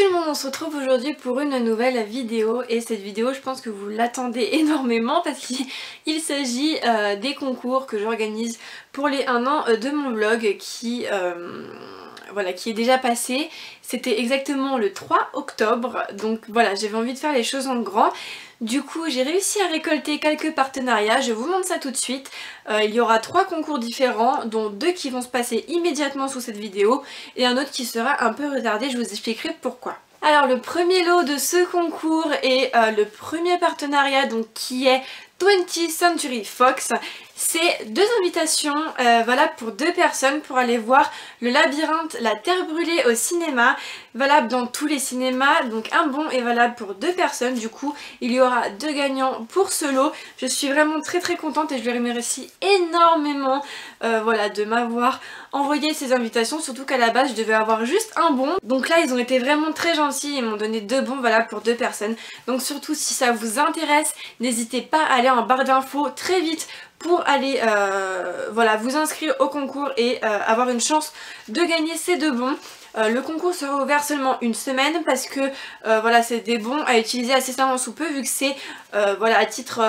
tout le monde, on se retrouve aujourd'hui pour une nouvelle vidéo et cette vidéo je pense que vous l'attendez énormément parce qu'il s'agit des concours que j'organise pour les 1 an de mon vlog qui est déjà passé. C'était exactement le 3 octobre, donc voilà, j'avais envie de faire les choses en grand. Du coup j'ai réussi à récolter quelques partenariats, je vous montre ça tout de suite. Il y aura 3 concours différents, dont 2 qui vont se passer immédiatement sous cette vidéo et un autre qui sera un peu retardé, je vous expliquerai pourquoi. Alors le premier lot de ce concours est le premier partenariat donc qui est 20th Century Fox. C'est 2 invitations valables pour 2 personnes pour aller voir Le Labyrinthe, la Terre Brûlée au cinéma, valable dans tous les cinémas, donc un bon est valable pour 2 personnes. Du coup il y aura 2 gagnants pour ce lot. Je suis vraiment très contente et je leur remercie énormément de m'avoir envoyé ces invitations, surtout qu'à la base je devais avoir juste un bon. Donc là ils ont été vraiment très gentils, ils m'ont donné 2 bons valables pour 2 personnes. Donc surtout si ça vous intéresse, n'hésitez pas à aller en barre d'infos très vite pour aller vous inscrire au concours et avoir une chance de gagner ces 2 bons. Le concours sera ouvert seulement une semaine parce que c'est des bons à utiliser incessamment sous peu, vu que c'est à titre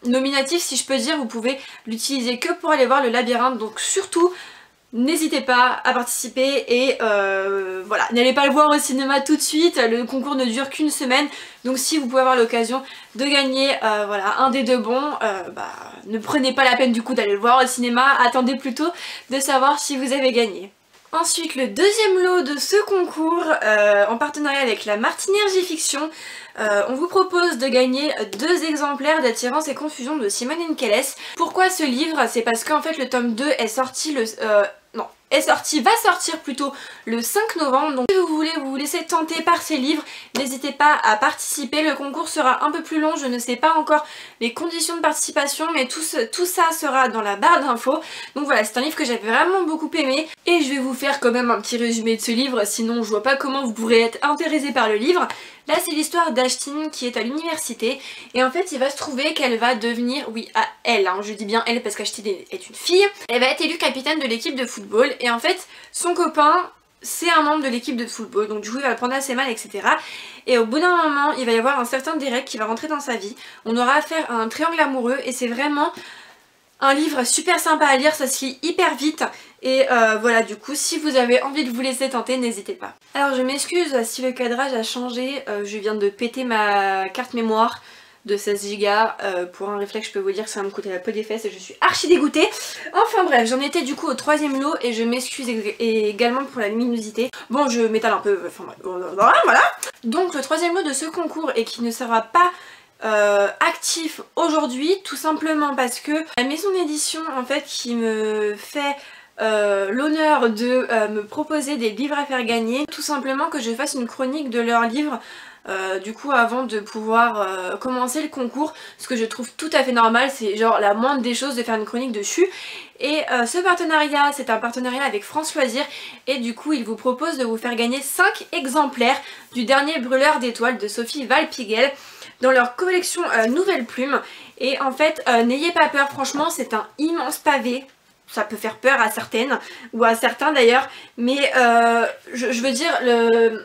nominatif si je peux dire. Vous pouvez l'utiliser que pour aller voir Le Labyrinthe, donc surtout n'hésitez pas à participer et n'allez pas le voir au cinéma tout de suite, le concours ne dure qu'une semaine, donc si vous pouvez avoir l'occasion de gagner un des 2 bons, ne prenez pas la peine du coup d'aller le voir au cinéma, attendez plutôt de savoir si vous avez gagné. Ensuite, le deuxième lot de ce concours, en partenariat avec la Martinergie Fiction, on vous propose de gagner 2 exemplaires d'Attirance et Confusion de Simone Inkeles. Pourquoi ce livre? C'est parce qu'en fait le tome 2 est sorti va sortir plutôt le 5 novembre, donc si vous voulez vous laisser tenter par ces livres, n'hésitez pas à participer. Le concours sera un peu plus long, je ne sais pas encore les conditions de participation, mais tout ça sera dans la barre d'infos. Donc voilà, c'est un livre que j'avais vraiment beaucoup aimé et je vais vous faire quand même un petit résumé de ce livre, sinon je vois pas comment vous pourrez être intéressé par le livre. Là c'est l'histoire d'Ashtyn qui est à l'université et en fait il va se trouver qu'elle va devenir, je dis bien elle parce qu'Ashtyn est une fille, elle va être élue capitaine de l'équipe de football et en fait son copain c'est un membre de l'équipe de football, donc du coup il va le prendre assez mal, etc. Et au bout d'un moment il va y avoir un certain Derek qui va rentrer dans sa vie, on aura affaire à un triangle amoureux et c'est vraiment un livre super sympa à lire, ça se lit hyper vite et du coup si vous avez envie de vous laisser tenter, n'hésitez pas. Alors je m'excuse si le cadrage a changé, je viens de péter ma carte mémoire de 16 Go, pour un réflexe je peux vous dire que ça va me coûter la peau des fesses et je suis archi dégoûtée. Enfin bref, j'en étais du coup au 3e lot et je m'excuse également pour la luminosité. Bon, je m'étale un peu, enfin voilà. Donc le 3e lot de ce concours et qui ne sera pas actif aujourd'hui, tout simplement parce que la maison d'édition en fait qui me fait l'honneur de me proposer des livres à faire gagner, tout simplement que je fasse une chronique de leurs livres du coup avant de pouvoir commencer le concours, ce que je trouve tout à fait normal, c'est genre la moindre des choses de faire une chronique dessus. Et ce partenariat, c'est un partenariat avec France Loisirs et du coup il vous propose de vous faire gagner 5 exemplaires du dernier Brûleur d'étoiles de Sophie Valpigel dans leur collection Nouvelle Plume. Et en fait n'ayez pas peur, franchement c'est un immense pavé. Ça peut faire peur à certaines, ou à certains d'ailleurs, mais je veux dire,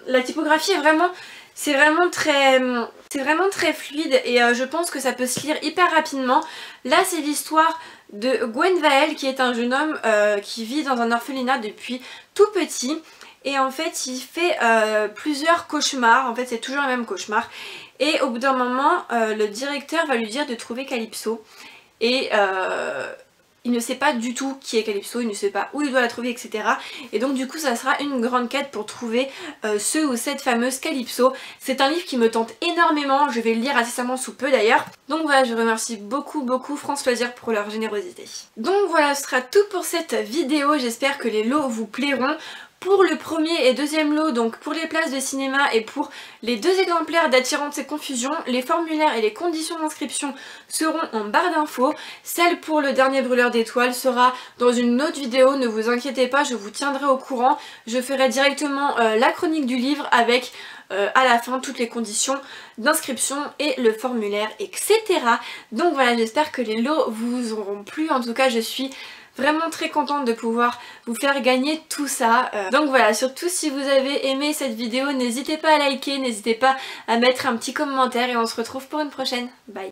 la typographie est vraiment, c'est vraiment très fluide et je pense que ça peut se lire hyper rapidement. Là c'est l'histoire de Gwenvael qui est un jeune homme qui vit dans un orphelinat depuis tout petit. Et en fait il fait plusieurs cauchemars, en fait c'est toujours le même cauchemar. Et au bout d'un moment le directeur va lui dire de trouver Calypso. Et il ne sait pas du tout qui est Calypso, il ne sait pas où il doit la trouver, etc. Et donc du coup ça sera une grande quête pour trouver ce ou cette fameuse Calypso. C'est un livre qui me tente énormément, je vais le lire incessamment sous peu d'ailleurs. Donc voilà, je remercie beaucoup France Loisirs pour leur générosité. Donc voilà, ce sera tout pour cette vidéo, j'espère que les lots vous plairont. Pour le premier et deuxième lot, donc pour les places de cinéma et pour les 2 exemplaires d'Attirance et Confusion, les formulaires et les conditions d'inscription seront en barre d'infos. Celle pour le dernier Brûleur d'étoiles sera dans une autre vidéo, ne vous inquiétez pas, je vous tiendrai au courant. Je ferai directement la chronique du livre avec à la fin toutes les conditions d'inscription et le formulaire, etc. Donc voilà, j'espère que les lots vous auront plu. En tout cas je suis vraiment très contente de pouvoir vous faire gagner tout ça. Donc voilà, surtout si vous avez aimé cette vidéo, n'hésitez pas à liker, n'hésitez pas à mettre un petit commentaire et on se retrouve pour une prochaine. Bye!